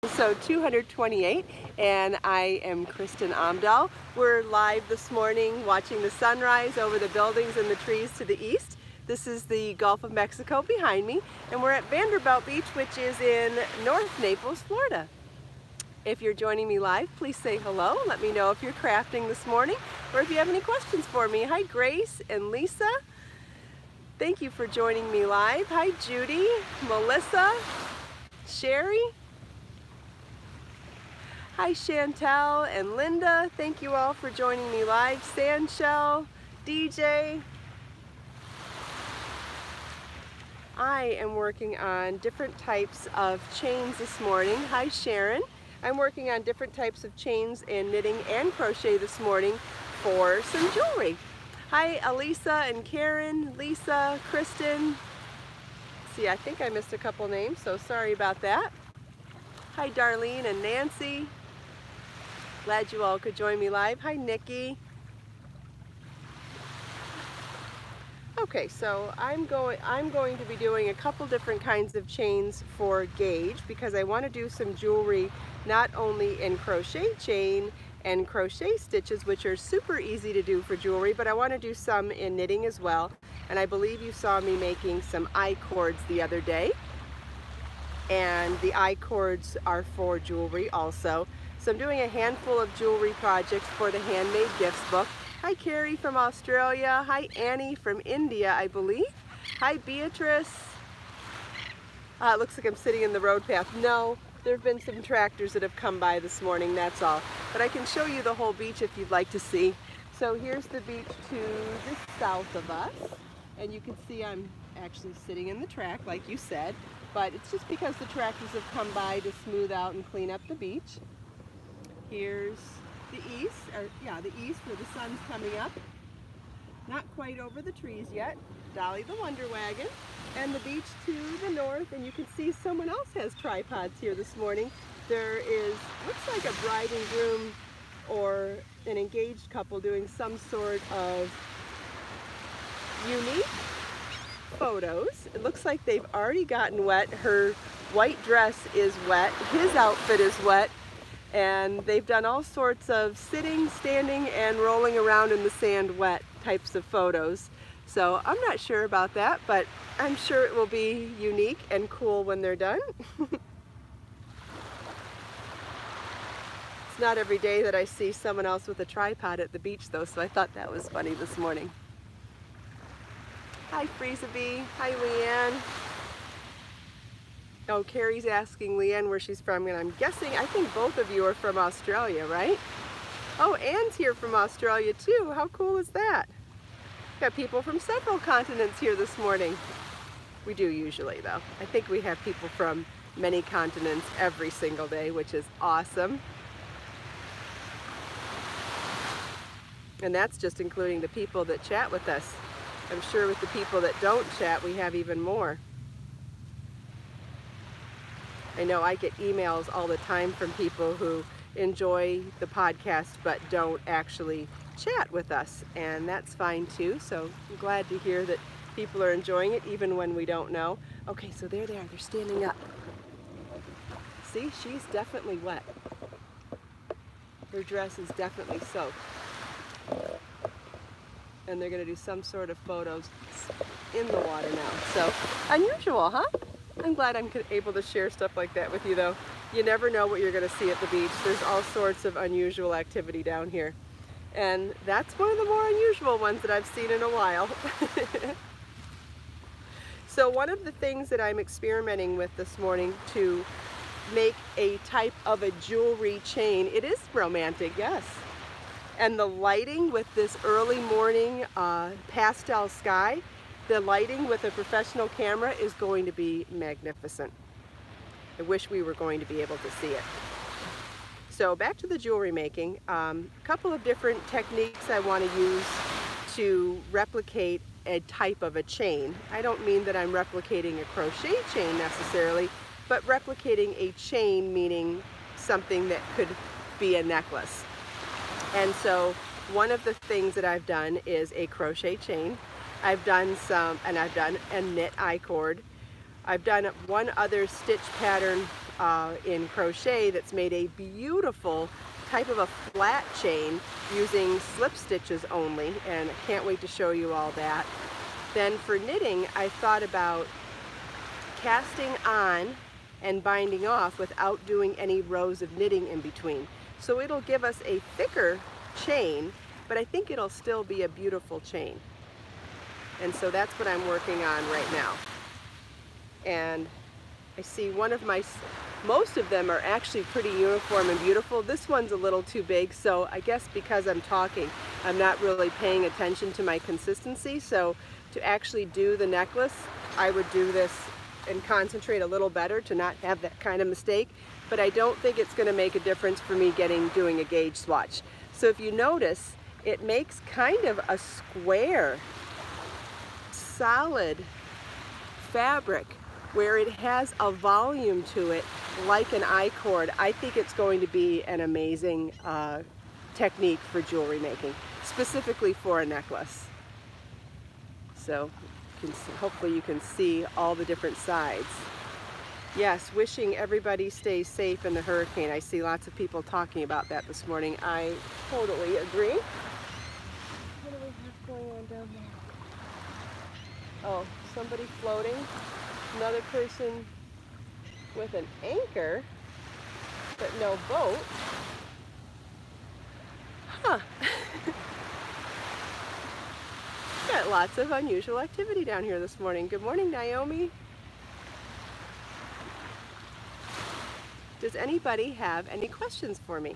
Episode 228, and I am Kristin Omdahl. We're live this morning watching the sunrise over the buildings and the trees to the east. This is the Gulf of Mexico behind me, and we're at Vanderbilt Beach, which is in North Naples, Florida. If you're joining me live, please say hello. Let me know if you're crafting this morning or if you have any questions for me. Hi, Grace and Lisa. Thank you for joining me live. Hi, Judy, Melissa, Sherry. Hi Chantel and Linda, thank you all for joining me live. Sandshell, DJ. I am working on different types of chains this morning. Hi Sharon. I'm working on different types of chains and knitting and crochet this morning for some jewelry. Hi Elisa and Karen, Lisa, Kristen. See, I think I missed a couple names, so sorry about that. Hi Darlene and Nancy. Glad you all could join me live. Hi, Nikki. Okay, so I'm going to be doing a couple different kinds of chains for gauge because I want to do some jewelry not only in crochet chain and crochet stitches, which are super easy to do for jewelry, but I want to do some in knitting as well. And I believe you saw me making some I-cords the other day. And the I-cords are for jewelry also. So I'm doing a handful of jewelry projects for the Handmade Gifts book. Hi Carrie from Australia. Hi Annie from India, I believe. Hi Beatrice. It looks like I'm sitting in the road path. No, there have been some tractors that have come by this morning, that's all. But I can show you the whole beach if you'd like to see. So here's the beach to the south of us. And you can see I'm actually sitting in the track, like you said. But it's just because the tractors have come by to smooth out and clean up the beach. Here's the east, the east where the sun's coming up. Not quite over the trees yet. Dolly the Wonder Wagon. And the beach to the north, and you can see someone else has tripods here this morning. There is, looks like a bride and groom or an engaged couple doing some sort of unique photos. It looks like they've already gotten wet. Her white dress is wet. His outfit is wet. And they've done all sorts of sitting, standing, and rolling around in the sand wet types of photos. So I'm not sure about that, but I'm sure it will be unique and cool when they're done. It's not every day that I see someone else with a tripod at the beach though, so I thought that was funny this morning. Hi Frieza Bee. Hi Leanne. Oh, Carrie's asking Leanne where she's from, and I'm guessing, I think both of you are from Australia, right? Oh, Anne's here from Australia too. How cool is that? Got people from several continents here this morning. We do usually though. I think we have people from many continents every single day, which is awesome. And that's just including the people that chat with us. I'm sure with the people that don't chat, we have even more. I know I get emails all the time from people who enjoy the podcast but don't actually chat with us, and that's fine too. So I'm glad to hear that people are enjoying it even when we don't know. Okay, so there they are, they're standing up. See, she's definitely wet. Her dress is definitely soaked. And they're gonna do some sort of photos in the water now. So unusual, huh? I'm glad I'm able to share stuff like that with you though. You never know what you're going to see at the beach. There's all sorts of unusual activity down here. And that's one of the more unusual ones that I've seen in a while. So one of the things that I'm experimenting with this morning to make a type of a jewelry chain, it is romantic, yes. And the lighting with this early morning pastel sky, the lighting with a professional camera is going to be magnificent. I wish we were going to be able to see it. So back to the jewelry making. A couple of different techniques I want to use to replicate a type of a chain. I don't mean that I'm replicating a crochet chain necessarily, but replicating a chain meaning something that could be a necklace. And so one of the things that I've done is a crochet chain. I've done a knit I-cord. I've done one other stitch pattern in crochet that's made a beautiful type of a flat chain using slip stitches only, and I can't wait to show you all that. Then for knitting, I thought about casting on and binding off without doing any rows of knitting in between. So it'll give us a thicker chain, but I think it'll still be a beautiful chain. And so that's what I'm working on right now. And I see most of them are actually pretty uniform and beautiful. This one's a little too big, so I guess because I'm talking, I'm not really paying attention to my consistency. So to actually do the necklace, I would do this and concentrate a little better to not have that kind of mistake. But I don't think it's going to make a difference for me doing a gauge swatch. So if you notice, it makes kind of a square, solid fabric where it has a volume to it like an I-cord. I think it's going to be an amazing technique for jewelry making, specifically for a necklace. So hopefully you can see all the different sides. Yes, wishing everybody stays safe in the hurricane. I see lots of people talking about that this morning. I totally agree. What do we have going on down there? Oh, somebody floating. Another person with an anchor, but no boat. Huh. Got lots of unusual activity down here this morning. Good morning, Naomi. Does anybody have any questions for me?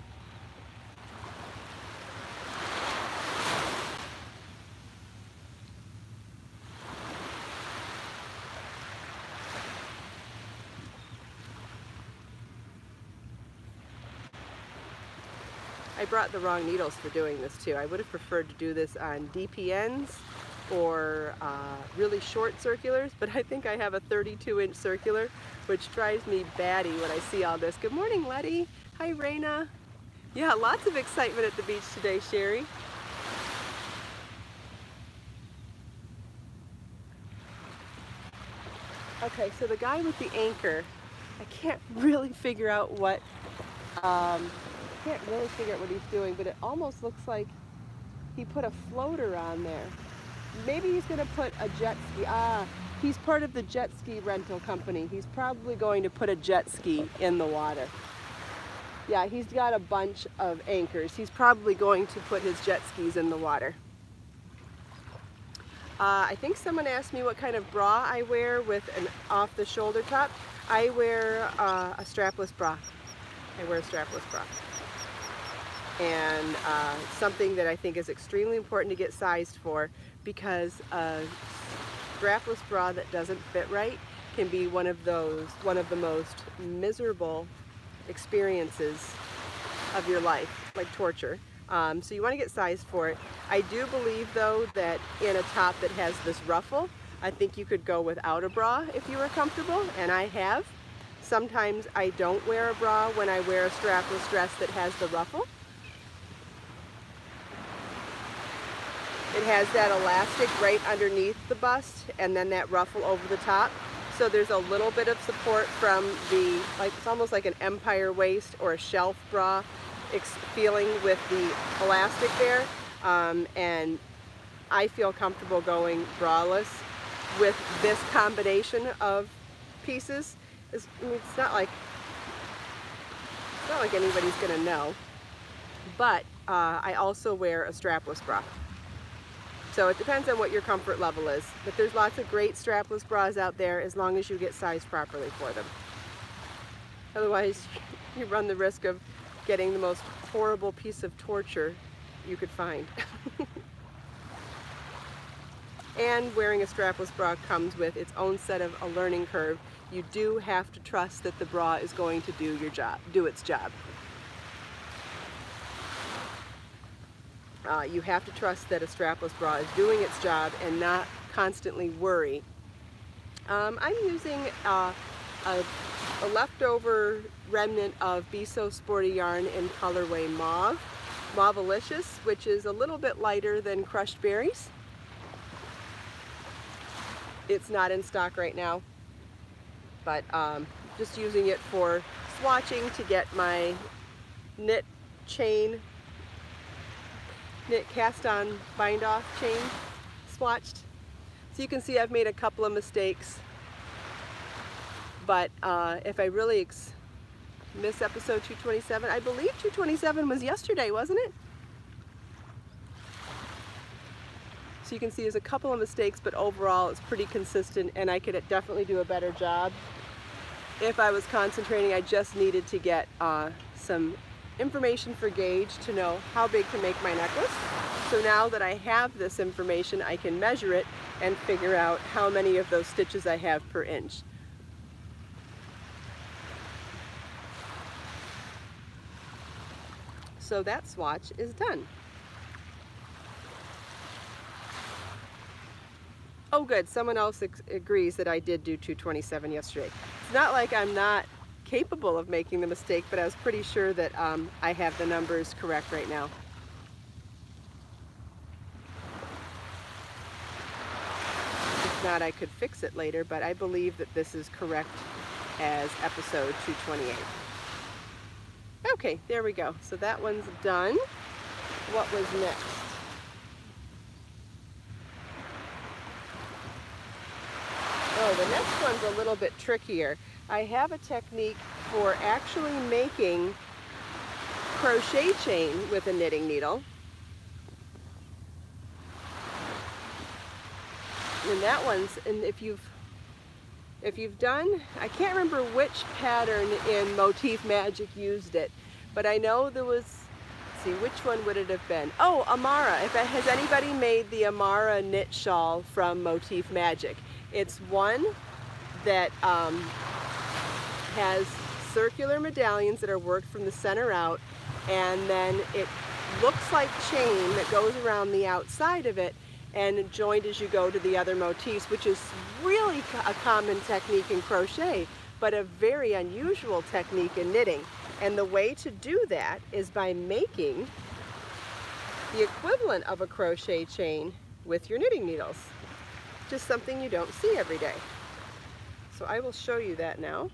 I brought the wrong needles for doing this too. I would have preferred to do this on DPNs or really short circulars, but I think I have a 32-inch circular, which drives me batty when I see all this. Good morning, Letty. Hi, Raina. Yeah, lots of excitement at the beach today, Sherry. Okay, so the guy with the anchor, I can't really figure out what he's doing, but it almost looks like he put a floater on there. Maybe he's going to put a jet ski. He's part of the jet ski rental company. He's probably going to put a jet ski in the water. Yeah, he's got a bunch of anchors. He's probably going to put his jet skis in the water. I think someone asked me what kind of bra I wear with an off-the-shoulder top. I wear a strapless bra. I wear a strapless bra. And something that I think is extremely important to get sized for, because a strapless bra that doesn't fit right can be one of the most miserable experiences of your life, like torture. So you want to get sized for it. I do believe though that in a top that has this ruffle, I think you could go without a bra if you were comfortable, and I have. Sometimes I don't wear a bra when I wear a strapless dress that has the ruffle. It has that elastic right underneath the bust and then that ruffle over the top. So there's a little bit of support from the, it's almost like an empire waist or a shelf bra feeling with the elastic there. And I feel comfortable going braless with this combination of pieces. It's not like anybody's gonna know, but I also wear a strapless bra. So it depends on what your comfort level is, but there's lots of great strapless bras out there as long as you get sized properly for them. Otherwise, you run the risk of getting the most horrible piece of torture you could find. And wearing a strapless bra comes with its own set of a learning curve. You do have to trust that the bra is going to do its job. You have to trust that a strapless bra is doing its job and not constantly worry. I'm using a leftover remnant of Be So Sporty yarn in colorway Mauve, Mauvelicious, which is a little bit lighter than Crushed Berries. It's not in stock right now, but just using it for swatching to get my knit cast on bind off chain swatched. So you can see I've made a couple of mistakes, but if I really miss episode 227, I believe 227 was yesterday, wasn't it? So you can see there's a couple of mistakes, but overall it's pretty consistent, and I could definitely do a better job if I was concentrating. I just needed to get some information for gauge to know how big to make my necklace. So now that I have this information, I can measure it and figure out how many of those stitches I have per inch. So that swatch is done. Oh good, someone else agrees that I did do 227 yesterday. It's not like I'm not capable of making the mistake, but I was pretty sure that I have the numbers correct right now. If not, I could fix it later, but I believe that this is correct as episode 228. Okay, there we go. So that one's done. What was next? Oh, the next one's a little bit trickier. I have a technique for actually making crochet chain with a knitting needle. And that one's, and if you've done, I can't remember which pattern in Motif Magic used it, but I know there was, let's see, which one would it have been? Oh, Amara. Has anybody made the Amara knit shawl from Motif Magic? It's one that has circular medallions that are worked from the center out, and then it looks like chain that goes around the outside of it and joined as you go to the other motifs, which is really a common technique in crochet, but a very unusual technique in knitting. And the way to do that is by making the equivalent of a crochet chain with your knitting needles. Just something you don't see every day. So I will show you that now.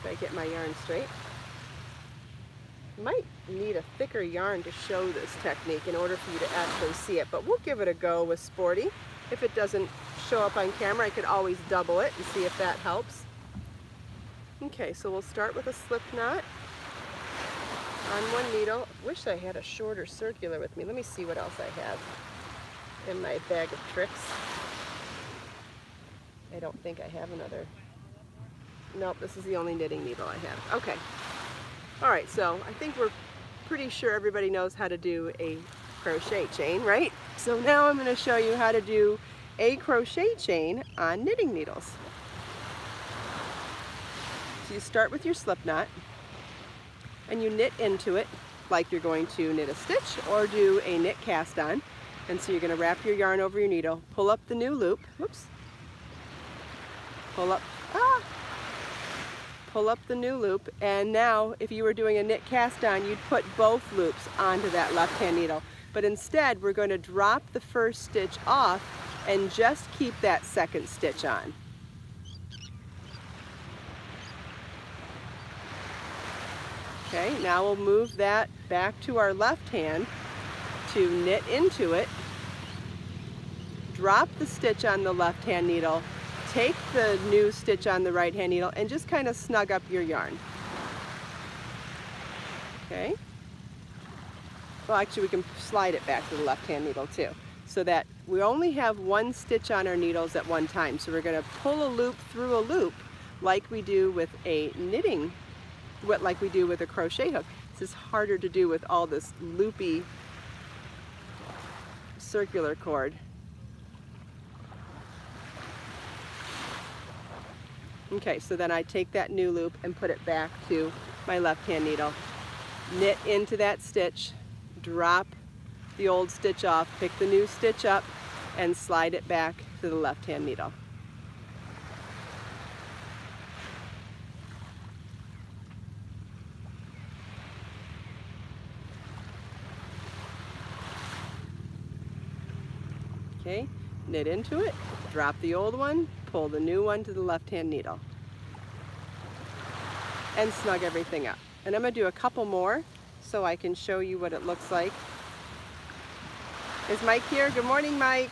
If I get my yarn straight. Might need a thicker yarn to show this technique in order for you to actually see it, but we'll give it a go with Sporty. If it doesn't show up on camera, I could always double it and see if that helps. Okay, so we'll start with a slip knot on one needle. Wish I had a shorter circular with me. Let me see what else I have in my bag of tricks. I don't think I have another. Nope, this is the only knitting needle I have. Okay. All right, so I think we're pretty sure everybody knows how to do a crochet chain, right? So now I'm going to show you how to do a crochet chain on knitting needles. So you start with your slip knot and you knit into it like you're going to knit a stitch or do a knit cast on. And so you're going to wrap your yarn over your needle, pull up the new loop, whoops, pull up the new loop, and now if you were doing a knit cast on, you'd put both loops onto that left hand needle. But instead we're going to drop the first stitch off and just keep that second stitch on. Okay, now we'll move that back to our left hand to knit into it, drop the stitch on the left hand needle, take the new stitch on the right hand needle and just kind of snug up your yarn. Okay. Well, actually we can slide it back to the left hand needle too, so that we only have one stitch on our needles at one time. So we're going to pull a loop through a loop like we do with a knitting, like we do with a crochet hook. This is harder to do with all this loopy circular cord. Okay, so then I take that new loop and put it back to my left hand needle, knit into that stitch, drop the old stitch off, pick the new stitch up, and slide it back to the left hand needle. Okay, knit into it, drop the old one, pull the new one to the left-hand needle, and snug everything up. And I'm going to do a couple more so I can show you what it looks like. Is Mike here? Good morning, Mike.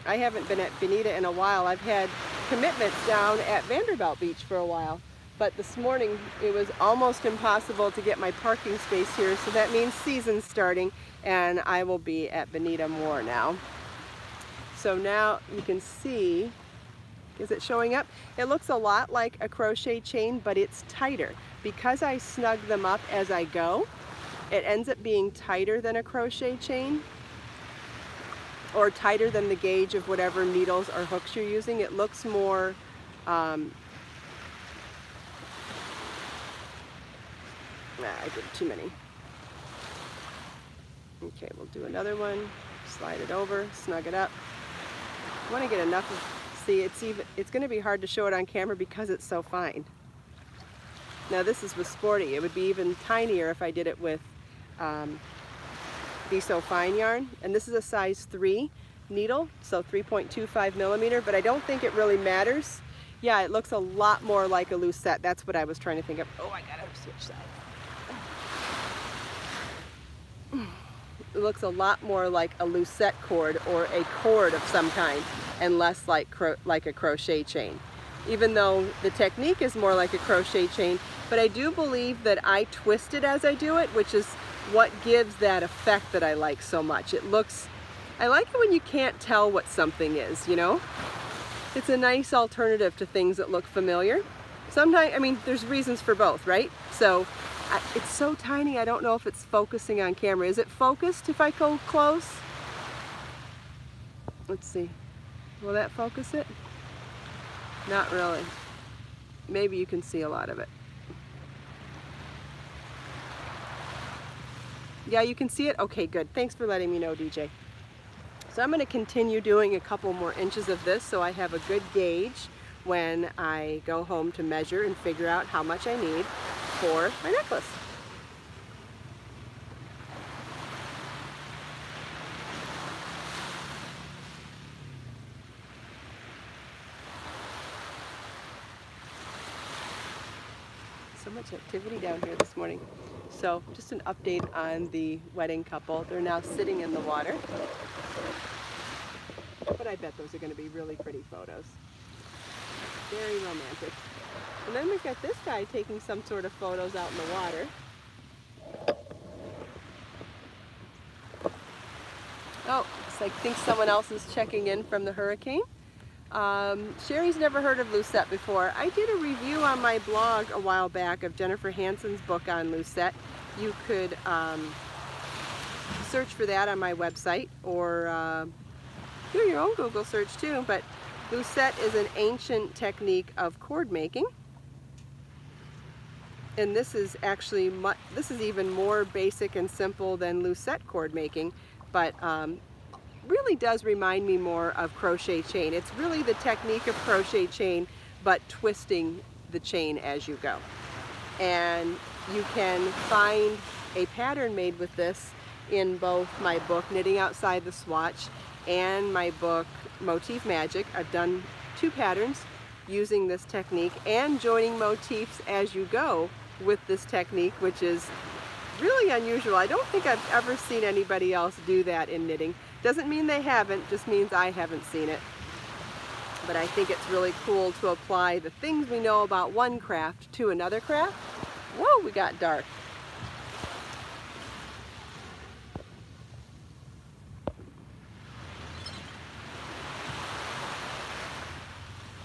I haven't been at Bonita in a while. I've had commitments down at Vanderbilt Beach for a while, but this morning it was almost impossible to get my parking space here, so that means season's starting and I will be at Bonita more now. So now you can see, is it showing up? It looks a lot like a crochet chain, but it's tighter. Because I snug them up as I go, it ends up being tighter than a crochet chain, or tighter than the gauge of whatever needles or hooks you're using. It looks more I did too many. Okay, we'll do another one, slide it over, snug it up. I want to get enough of, see, it's going to be hard to show it on camera because it's so fine. Now this is with Sporty. It would be even tinier if I did it with Be So Fine yarn, and this is a size 3 needle, so 3.25 millimeter, but I don't think it really matters. Yeah, it looks a lot more like a lucette. That's what I was trying to think of. Oh, I gotta switch sides. It looks a lot more like a lucette cord or a cord of some kind, and less like a crochet chain. Even though the technique is more like a crochet chain, but I do believe that I twist it as I do it, which is what gives that effect that I like so much. It looks, I like it when you can't tell what something is, you know? It's a nice alternative to things that look familiar. Sometimes, I mean, there's reasons for both, right? So it's so tiny, I don't know if it's focusing on camera. Is it focused if I go close? Let's see. Will that focus it? Not really. Maybe you can see a lot of it. Yeah, you can see it? Okay, good. Thanks for letting me know, DJ. So I'm going to continue doing a couple more inches of this so I have a good gauge when I go home to measure and figure out how much I need for my necklace. So much activity down here this morning. So just an update on the wedding couple. They're now sitting in the water. But I bet those are going to be really pretty photos. Very romantic. And then we've got this guy taking some sort of photos out in the water. Oh, it's like I think someone else is checking in from the hurricane. Sherry's never heard of lucette before. I did a review on my blog a while back of Jennifer Hansen's book on lucette. You could search for that on my website, or do your own Google search too. But lucette is an ancient technique of cord making, and this is actually this is even more basic and simple than lucette cord making, but really does remind me more of crochet chain. It's really the technique of crochet chain, but twisting the chain as you go. And you can find a pattern made with this in both my book Knitting Outside the Swatch and my book Motif Magic. I've done 2 patterns using this technique and joining motifs as you go with this technique, which is really unusual. I don't think I've ever seen anybody else do that in knitting. Doesn't mean they haven't, just means I haven't seen it. But I think it's really cool to apply the things we know about one craft to another craft. Whoa, we got dark.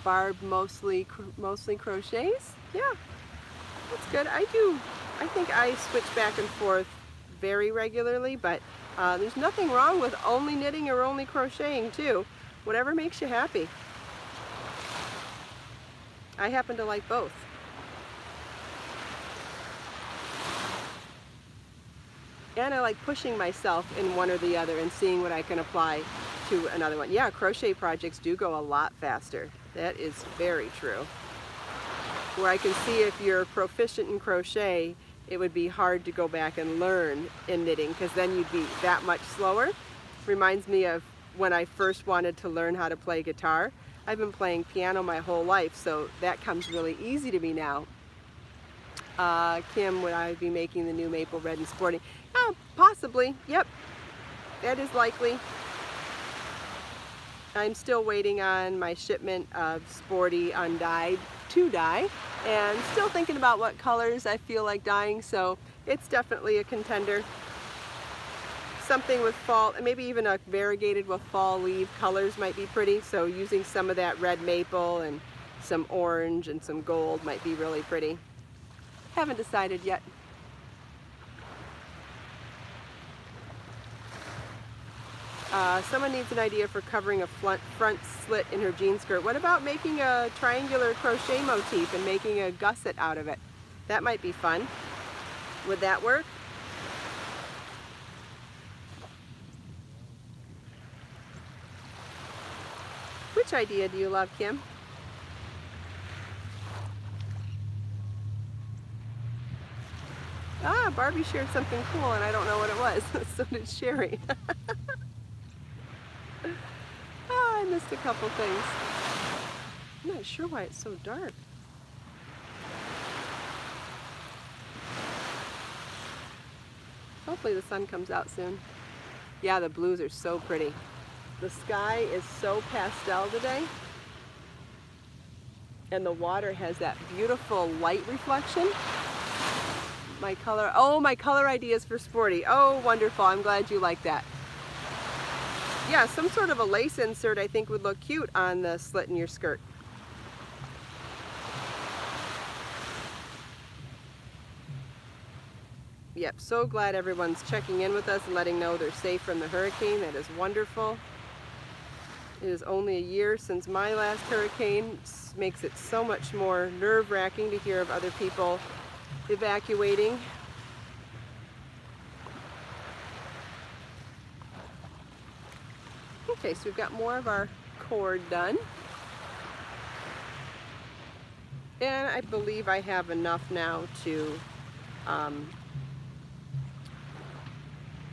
Barb mostly crochets. Yeah, that's good. I think I switch back and forth very regularly, but there's nothing wrong with only knitting or only crocheting too. Whatever makes you happy. I happen to like both. And I like pushing myself in one or the other and seeing what I can apply to another one. Yeah, crochet projects do go a lot faster. That is very true. Where I can see if you're proficient in crochet, it would be hard to go back and learn in knitting, because then you'd be that much slower. Reminds me of when I first wanted to learn how to play guitar. I've been playing piano my whole life, so that comes really easy to me now. Kim, would I be making the new maple red and sporty? Oh, possibly. Yep, that is likely. I'm still waiting on my shipment of sporty undyed to dye, and still thinking about what colors I feel like dyeing, so it's definitely a contender. Something with fall, maybe even a variegated with fall leaf colors might be pretty, so using some of that red maple and some orange and some gold might be really pretty. Haven't decided yet. Someone needs an idea for covering a front slit in her jean skirt. What about making a triangular crochet motif and making a gusset out of it? That might be fun. Would that work? Which idea do you love, Kim? Ah, Barbie shared something cool and I don't know what it was. So did Sherry. I missed a couple things. I'm not sure why it's so dark. Hopefully the sun comes out soon. Yeah, the blues are so pretty. The sky is so pastel today. And the water has that beautiful light reflection. My color ideas for sporty. Oh, wonderful. I'm glad you like that. Yeah, some sort of a lace insert I think would look cute on the slit in your skirt. Yep, so glad everyone's checking in with us and letting know they're safe from the hurricane. That is wonderful. It is only a year since my last hurricane. It makes it so much more nerve-wracking to hear of other people evacuating. Okay, so we've got more of our cord done. And I believe I have enough now to, I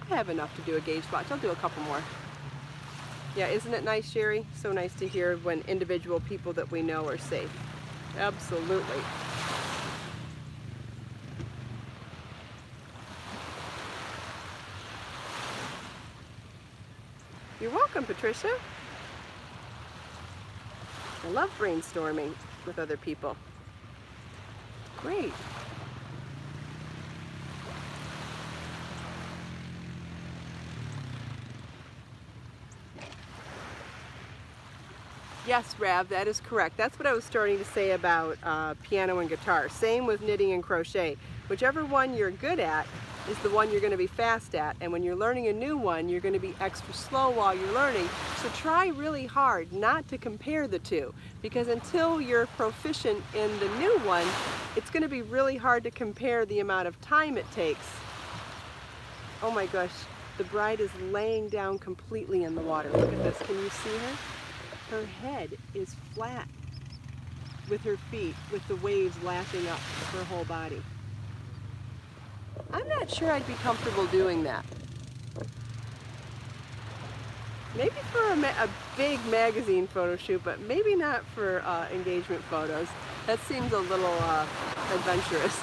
have enough to do a gauge swatch. I'll do a couple more. Yeah, isn't it nice, Sherry? So nice to hear when individual people that we know are safe. Absolutely. You're welcome, Patricia. I love brainstorming with other people. Great. Yes, Rav, that is correct. That's what I was starting to say about piano and guitar. Same with knitting and crochet. Whichever one you're good at is the one you're going to be fast at, and when you're learning a new one, you're going to be extra slow while you're learning. So try really hard not to compare the two, because until you're proficient in the new one, it's going to be really hard to compare the amount of time it takes. Oh my gosh, the bride is laying down completely in the water. Look at this. Can you see her? Her head is flat with her feet, with the waves lapping up her whole body. I'm not sure I'd be comfortable doing that. Maybe for a big magazine photo shoot, but maybe not for engagement photos. That seems a little adventurous.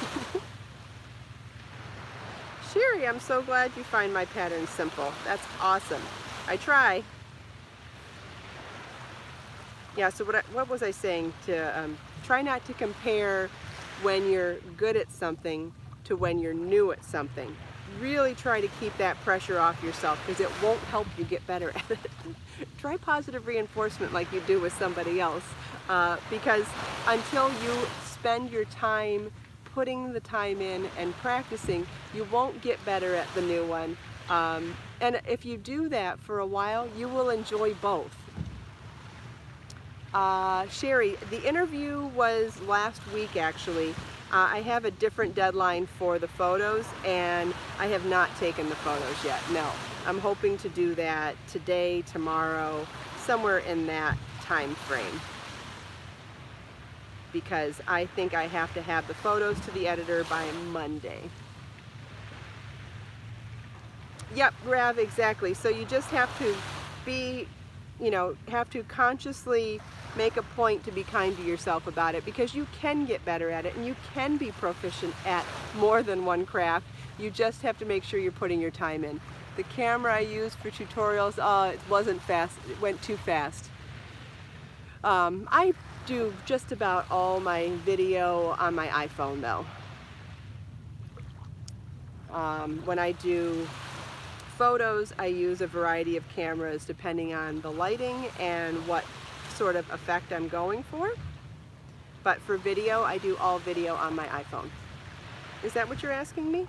Sherry, I'm so glad you find my pattern simple. That's awesome. I try. Yeah, so what was I saying? To try not to compare when you're good at something to when you're new at something. Really try to keep that pressure off yourself, because it won't help you get better at it. Try positive reinforcement like you do with somebody else, because until you spend your time putting the time in and practicing, you won't get better at the new one. And if you do that for a while, you will enjoy both. Sherry, the interview was last week actually. I have a different deadline for the photos, and I have not taken the photos yet. No, I'm hoping to do that today, tomorrow, somewhere in that time frame, because I think I have to have the photos to the editor by Monday. Yep, Rav, exactly. So you just have to be, you know, have to consciously make a point to be kind to yourself about it, because you can get better at it and you can be proficient at more than one craft. You just have to make sure you're putting your time in. The camera I used for tutorials, it wasn't fast, it went too fast. I do just about all my video on my iPhone though. When I do photos, I use a variety of cameras depending on the lighting and what sort of effect I'm going for. But for video, I do all video on my iPhone. Is that what you're asking me?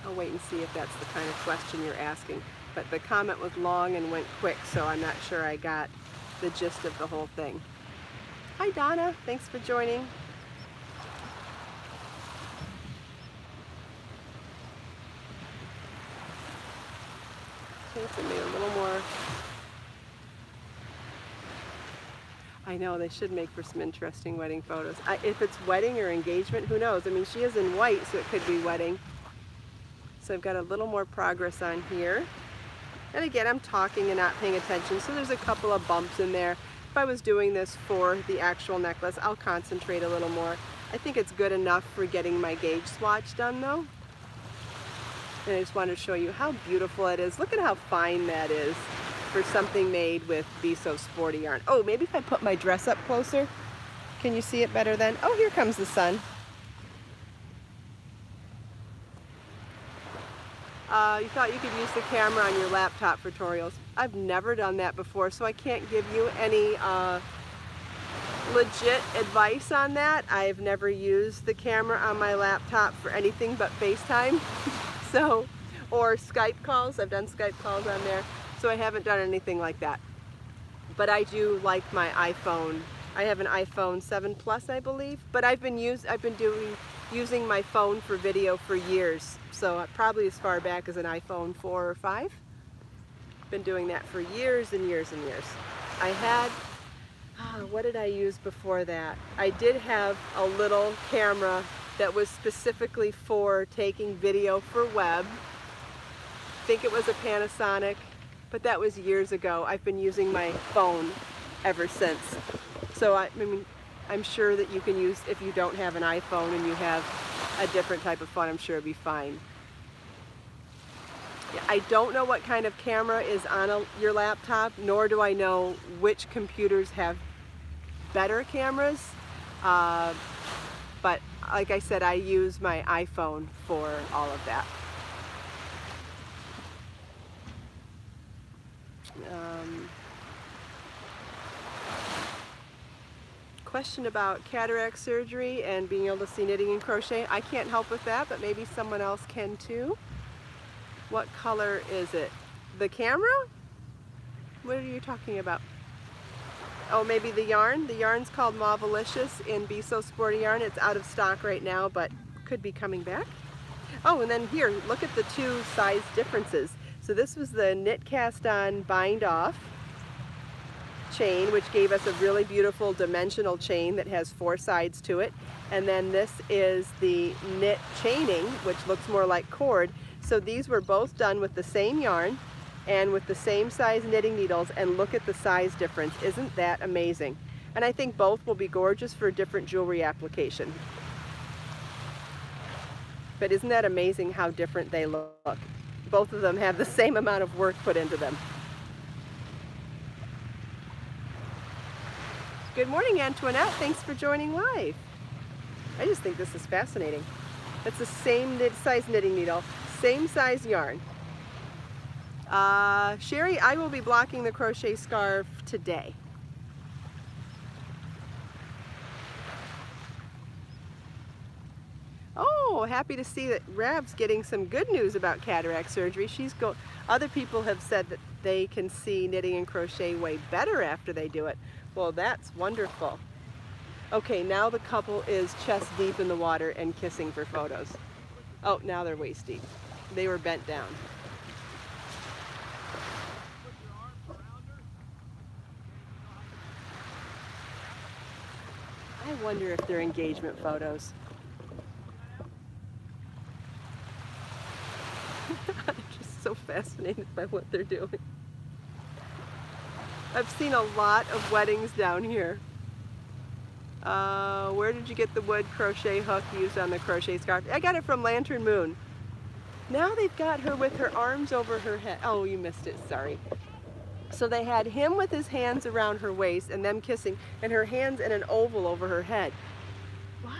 I'll wait and see if that's the kind of question you're asking. But the comment was long and went quick, so I'm not sure I got the gist of the whole thing. Hi Donna, thanks for joining. Take me a little more. I know, they should make for some interesting wedding photos. If it's wedding or engagement, who knows? I mean, she is in white, so it could be wedding. So I've got a little more progress on here. And again, I'm talking and not paying attention, so there's a couple of bumps in there. If I was doing this for the actual necklace, I'll concentrate a little more. I think it's good enough for getting my gauge swatch done though. And I just wanted to show you how beautiful it is. Look at how fine that is for something made with Be So Sporty yarn. Oh, maybe if I put my dress up closer, can you see it better then? Oh, here comes the sun. You thought you could use the camera on your laptop for tutorials. I've never done that before, so I can't give you any legit advice on that. I've never used the camera on my laptop for anything but FaceTime. So, or Skype calls. I've done Skype calls on there, so I haven't done anything like that. But I do like my iPhone. I have an iPhone 7 Plus, I believe, but I've been using my phone for video for years. So probably as far back as an iPhone 4 or 5. Been doing that for years and years and years. I had, what did I use before that? I did have a little camera that was specifically for taking video for web. I think it was a Panasonic, but that was years ago. I've been using my phone ever since. So I mean, I'm sure that you can use, if you don't have an iPhone and you have a different type of phone, I'm sure it'll be fine. Yeah, I don't know what kind of camera is on your laptop, nor do I know which computers have better cameras. But like I said, I use my iPhone for all of that. Question about cataract surgery and being able to see knitting and crochet. I can't help with that, but maybe someone else can too. What color is it? The camera? What are you talking about? Oh, maybe the yarn. The yarn's called Mauvelicious in Be So Sporty yarn. It's out of stock right now, but could be coming back. Oh, and then here, look at the two size differences. So this was the knit cast on bind off chain, which gave us a really beautiful dimensional chain that has 4 sides to it. And then this is the knit chaining, which looks more like cord. So these were both done with the same yarn and with the same size knitting needles, and look at the size difference. Isn't that amazing? And I think both will be gorgeous for a different jewelry application. But isn't that amazing how different they look? Both of them have the same amount of work put into them. Good morning, Antoinette. Thanks for joining live. I just think this is fascinating. It's the same size knitting needle, same size yarn. Sherry, I will be blocking the crochet scarf today. Oh, happy to see that Rav's getting some good news about cataract surgery. Other people have said that they can see knitting and crochet way better after they do it. Well, that's wonderful. Okay, now the couple is chest deep in the water and kissing for photos. Oh, now they're waist deep. They were bent down. I wonder if they're engagement photos. I'm just so fascinated by what they're doing. I've seen a lot of weddings down here. Where did you get the wood crochet hook used on the crochet scarf? I got it from Lantern Moon. Now they've got her with her arms over her head. Oh, you missed it, sorry. So they had him with his hands around her waist and them kissing, and her hands in an oval over her head. Why?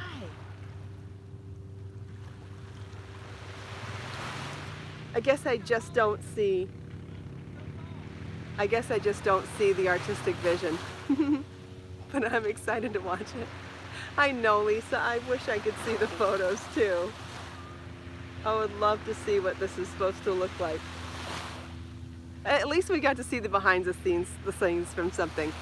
I guess I just don't see the artistic vision. But I'm excited to watch it. I know, Lisa, I wish I could see the photos too. I would love to see what this is supposed to look like. At least we got to see the behind the scenes from something.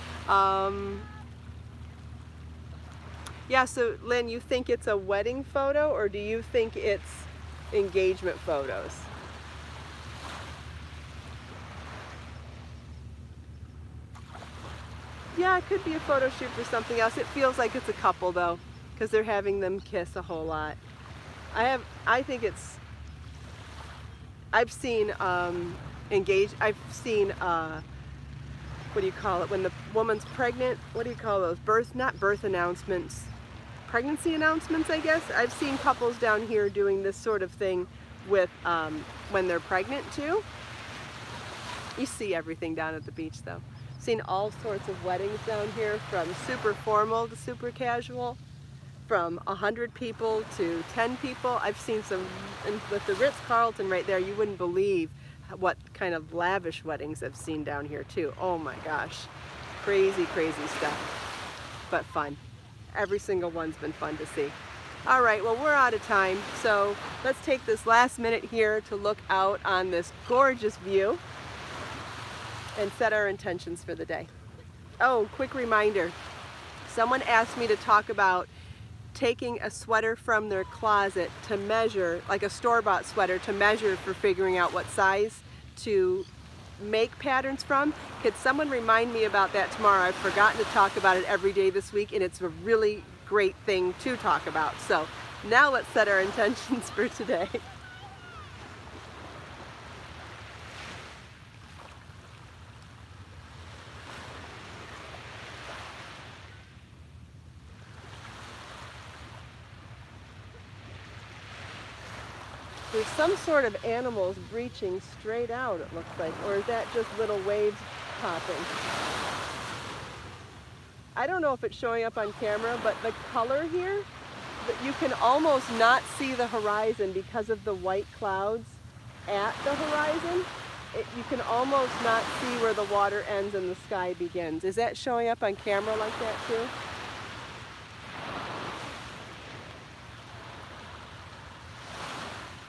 Yeah, so Lynn, you think it's a wedding photo, or do you think it's engagement photos? Yeah, it could be a photo shoot for something else. It feels like it's a couple though, because they're having them kiss a whole lot. I've seen I've seen what do you call it, when the woman's pregnant, what do you call those, not birth announcements, pregnancy announcements, I guess. I've seen couples down here doing this sort of thing with when they're pregnant too. You see everything down at the beach though. Seen all sorts of weddings down here, from super formal to super casual, from 100 people to 10 people. I've seen some, and with the Ritz-Carlton right there, you wouldn't believe what kind of lavish weddings I've seen down here too. Oh my gosh, crazy, crazy stuff, but fun. Every single one's been fun to see. All right, well, we're out of time, so let's take this last minute here to look out on this gorgeous view and set our intentions for the day. Oh, quick reminder. Someone asked me to talk about taking a sweater from their closet to measure, like a store-bought sweater, to measure for figuring out what size to make patterns from. Could someone remind me about that tomorrow? I've forgotten to talk about it every day this week, and it's a really great thing to talk about. So now let's set our intentions for today. There's some sort of animals breaching straight out, it looks like, or is that just little waves popping? I don't know if it's showing up on camera, but the color here, you can almost not see the horizon because of the white clouds at the horizon. You can almost not see where the water ends and the sky begins. Is that showing up on camera like that too?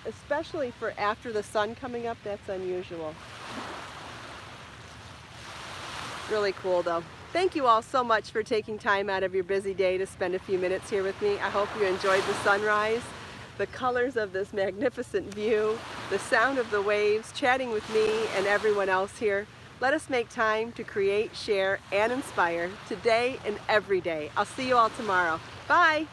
Especially for after the sun coming up, that's unusual. Really cool though. Thank you all so much for taking time out of your busy day to spend a few minutes here with me. I hope you enjoyed the sunrise, the colors of this magnificent view, the sound of the waves, chatting with me and everyone else here. Let us make time to create, share, and inspire today and every day. I'll see you all tomorrow. Bye!